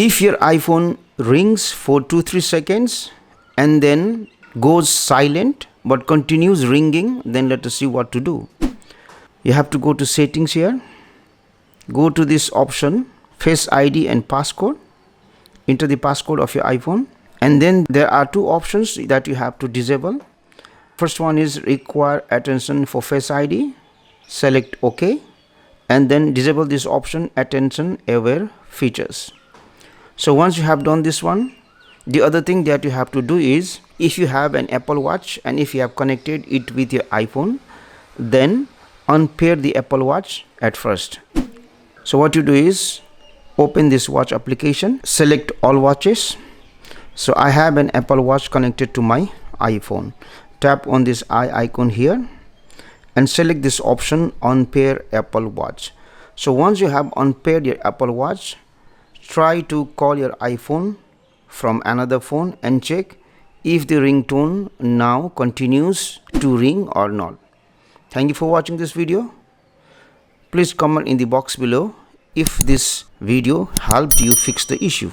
If your iPhone rings for 2-3 seconds and then goes silent but continues ringing, then let us see what to do. You have to go to settings here, go to this option Face ID and passcode, enter the passcode of your iPhone, and then there are two options that you have to disable. First one is require attention for Face ID, select OK, and then disable this option attention aware features. So once you have done this one, the other thing that you have to do is, if you have an Apple Watch and if you have connected it with your iPhone, then unpair the Apple Watch at first. So what you do is open this watch application, select all watches. So I have an Apple Watch connected to my iPhone. Tap on this eye icon here and select this option unpair Apple Watch. So once you have unpaired your Apple Watch, try to call your iPhone from another phone and check if the ringtone now continues to ring or not. Thank you for watching this video. Please comment in the box below if this video helped you fix the issue.